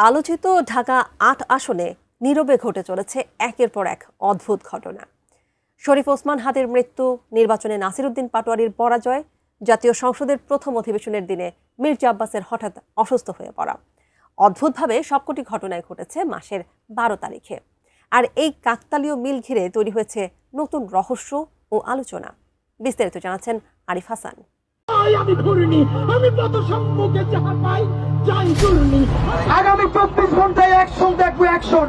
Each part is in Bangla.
আলোচিত ঢাকা ৮ আসনে নীরবে ঘটে চলেছে একের পর এক অদ্ভুত ঘটনা। শরীফ ওসমান হাদির মৃত্যু, নির্বাচনে নাসিরউদ্দিন পাটোয়ারির পরাজয়, জাতীয় সংসদের প্রথম অধিবেশনের দিনে মির্জা আব্বাসের হঠাৎ অসুস্থ হয়ে পড়া। অদ্ভুতভাবে সবকটি ঘটনায় ঘটেছে মাসের ১২ তারিখে। আর এই কাকতালীয় মিল ঘিরে তৈরি হয়েছে নতুন রহস্য ও আলোচনা। বিস্তারিত জানাচ্ছেন আরিফ হাসান। আগামী 24 ঘন্টায় অ্যাকশন দেখবো, অ্যাকশন।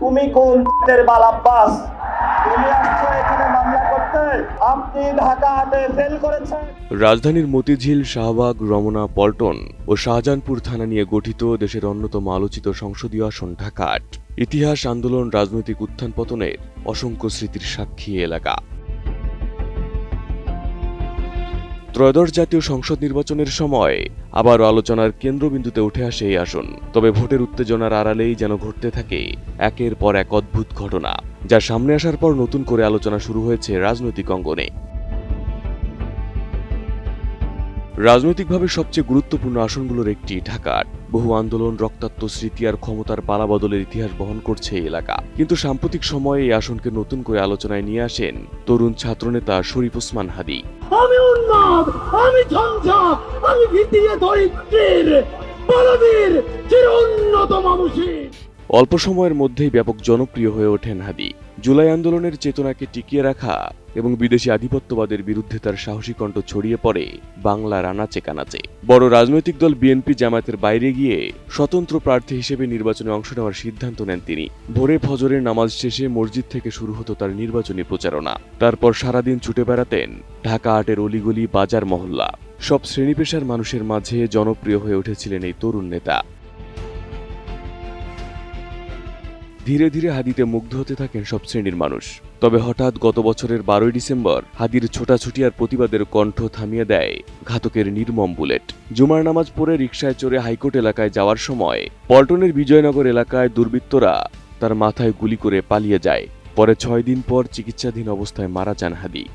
তুমি কোন বাল আব্বাস? তুমি আসছো এখানে মামলা করতে? আপনি ঢাকা ৮-এ ফেল করেছেন। রাজধানীর মতিঝিল, শাহবাগ, রমনা, পল্টন ও শাহজাহানপুর থানা নিয়ে গঠিত দেশের অন্যতম আলোচিত সংসদীয় আসন ঢাকা ৮। ইতিহাস, আন্দোলন, রাজনৈতিক উত্থান পতনের অসংখ্য স্মৃতির সাক্ষী এলাকা। ত্রয়োদশ জাতীয় সংসদ নির্বাচনের সময় আবারও আলোচনার কেন্দ্রবিন্দুতে উঠে আসে এই আসন। তবে ভোটের উত্তেজনার আড়ালেই যেন ঘটতে থাকে একের পর এক অদ্ভুত ঘটনা, যা সামনে আসার পর নতুন করে আলোচনা শুরু হয়েছে রাজনৈতিক অঙ্গনে। রাজনৈতিকভাবে সবচেয়ে গুরুত্বপূর্ণ আসনগুলোর একটি ঢাকা ৮। বহু আন্দোলন, রক্তাক্ত স্মৃতি আর ক্ষমতার পালাবদলের ইতিহাস বহন করছে এই এলাকা। কিন্তু সাম্প্রতিক সময়ে এই আসনকে নতুন করে আলোচনায় নিয়ে আসেন তরুণ ছাত্রনেতা শরীফ ওসমান হাদি। আমি উন্মাদ, আমি ঝঞ্ঝা, আমি ভিতিয়ে দরিদ্রের বলবীর চিরোন্নত মানুষের। অল্প সময়ের মধ্যেই ব্যাপক জনপ্রিয় হয়ে ওঠেন হাদি। জুলাই আন্দোলনের চেতনাকে টিকিয়ে রাখা এবং বিদেশি আধিপত্যবাদের বিরুদ্ধে তার সাহসী কণ্ঠ ছড়িয়ে পড়ে বাংলার আনাচে কানাচে। বড় রাজনৈতিক দল বিএনপি জামায়াতের বাইরে গিয়ে স্বতন্ত্র প্রার্থী হিসেবে নির্বাচনে অংশ নেওয়ার সিদ্ধান্ত নেন তিনি। ভোরে ফজরের নামাজ শেষে মসজিদ থেকে শুরু হতো তার নির্বাচনী প্রচারণা। তারপর সারাদিন ছুটে বেড়াতেন ঢাকা ৮-এর অলিগলি, বাজার, মহল্লা। সব শ্রেণী পেশার মানুষের মাঝে জনপ্রিয় হয়ে উঠেছিলেন এই তরুণ নেতা। ধীরে ধীরে হাদিতে মুগ্ধ হতে থাকেন সব শ্রেণীর মানুষ। তবে হঠাৎ গত বছরের ১২ই ডিসেম্বর হাদির ছোটাছুটি আর প্রতিবাদের কণ্ঠ থামিয়ে দেয় ঘাতকের নির্মম বুলেট। জুমার নামাজ পড়ে রিকশায় চড়ে হাইকোর্ট এলাকায় যাওয়ার সময় পল্টনের বিজয়নগর এলাকায় দুর্বৃত্তরা তার মাথায় গুলি করে পালিয়ে যায়। পরে ৬ দিন পর চিকিৎসাধীন অবস্থায় মারা যান হাদি।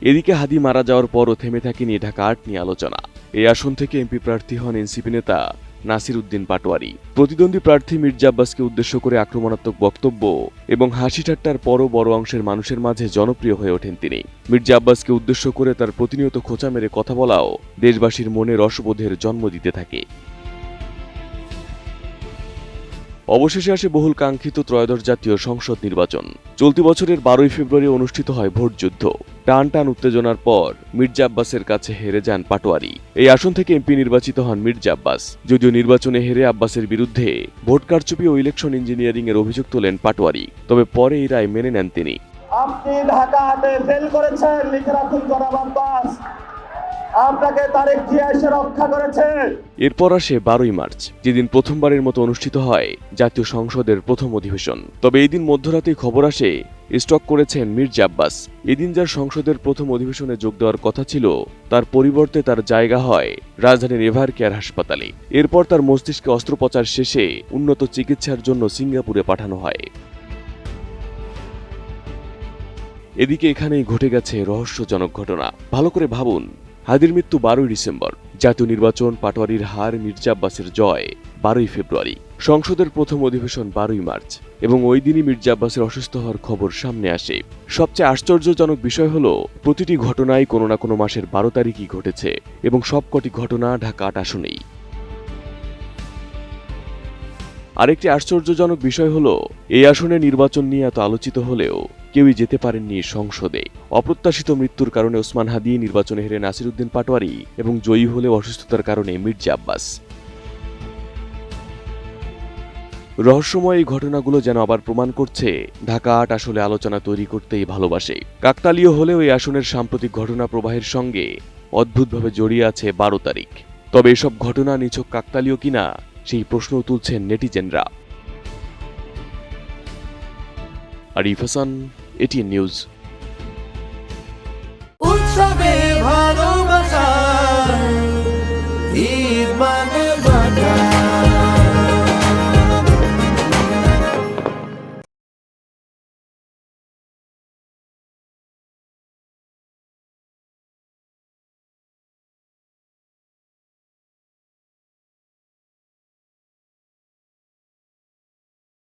এদিকে হাদি মারা যাওয়ার পরও থেমে থাকেনি ঢাকা ৮ নিয়ে আলোচনা। এই আসন থেকে এমপি প্রার্থী হন এনসিপি নেতা নাসিরউদ্দিন পাটোয়ারি। প্রতিদ্বন্দ্বী প্রার্থী মির্জা আব্বাসকে উদ্দেশ্য করে আক্রমণাত্মক বক্তব্য এবং হাসি ঠাট্টার পরও বড় অংশের মানুষের মাঝে জনপ্রিয় হয়ে ওঠেন তিনি। মির্জা আব্বাসকে উদ্দেশ্য করে তার প্রতিনিয়ত খোঁচা মেরে কথা বলাও দেশবাসীর মনে রসবোধের জন্ম দিতে থাকে। অবশেষে আসে বহুল কাঙ্ক্ষিত ত্রয়োদশ জাতীয় সংসদ নির্বাচন। চলতি বছরের ১২ই ফেব্রুয়ারি অনুষ্ঠিত হয় ভোট যুদ্ধ। টান টান উত্তেজনার পর মির্জা আব্বাসের কাছে হেরে যান পাটোয়ারি। এই আসন থেকে এমপি নির্বাচিত হন মির্জা আব্বাস। যদিও নির্বাচনে হেরে আব্বাসের বিরুদ্ধে ভোট কারচুপি ও ইলেকশন ইঞ্জিনিয়ারিং এর অভিযোগ তোলেন পাটোয়ারি। তবে পরে এই রায় মেনে নেন তিনি। আপনি ঢাকা ৮-এ ফেল করেছেন, লিখে রাখুন জনাব আব্বাস। আপনাকে তারেক জিয়া এসে রক্ষা করেছে। এরপর আসে ১২ই মার্চ, যেদিন প্রথমবারের মতো অনুষ্ঠিত হয় জাতীয় সংসদের প্রথম অধিবেশন। তবে এই দিন মধ্যরাতেই খবর আসে স্টক করেছেন মির্জা আব্বাস। এদিন যার সংসদের প্রথম অধিবেশনে যোগ দেওয়ার কথা ছিল, তার পরিবর্তে তার জায়গা হয় রাজধানীর এভার কেয়ার হাসপাতালে। এরপর তার মস্তিষ্কে অস্ত্রোপচার শেষে উন্নত চিকিৎসার জন্য সিঙ্গাপুরে পাঠানো হয়। এদিকে এখানেই ঘটে গেছে রহস্যজনক ঘটনা। ভালো করে ভাবুন, হাদির মৃত্যু ১২ই ডিসেম্বর, জাতীয় নির্বাচন, পাটোয়ারির হার, মির্জা আব্বাসের জয় ১২ই ফেব্রুয়ারি, সংসদের প্রথম অধিবেশন ১২ই মার্চ, এবং ওই দিনই মির্জা আব্বাসের অসুস্থ হওয়ার খবর সামনে আসে। সবচেয়ে আশ্চর্যজনক বিষয় হলো, প্রতিটি ঘটনায় কোনো না কোনো মাসের ১২ তারিখই ঘটেছে এবং সবকটি ঘটনা ঢাকা ৮ আসনেই। আরেকটি আশ্চর্যজনক বিষয় হলো, এই আসনে নির্বাচন নিয়ে এত আলোচিত হলেও কেউই যেতে পারেননি সংসদে। অপ্রত্যাশিত মৃত্যুর কারণে ওসমান হাদি, নির্বাচনে হেরে নাসিরউদ্দিন পাটোয়ারি এবং জয়ী হলে অসুস্থতার কারণে মির্জা আব্বাস। রহস্যময় এই ঘটনাগুলো যেন আবার প্রমাণ করছে ঢাকা ৮ আসলে আলোচনা তৈরি করতেই ভালোবাসে। কাকতালীয় হলেও এই আসনের সাম্প্রতিক ঘটনা প্রবাহের সঙ্গে অদ্ভুতভাবে জড়িয়ে আছে ১২ তারিখ। তবে এসব ঘটনা নিছক কাকতালীয় কিনা সেই প্রশ্ন তুলছেন নেটিজেনরা। Arif Hasan, ATN news.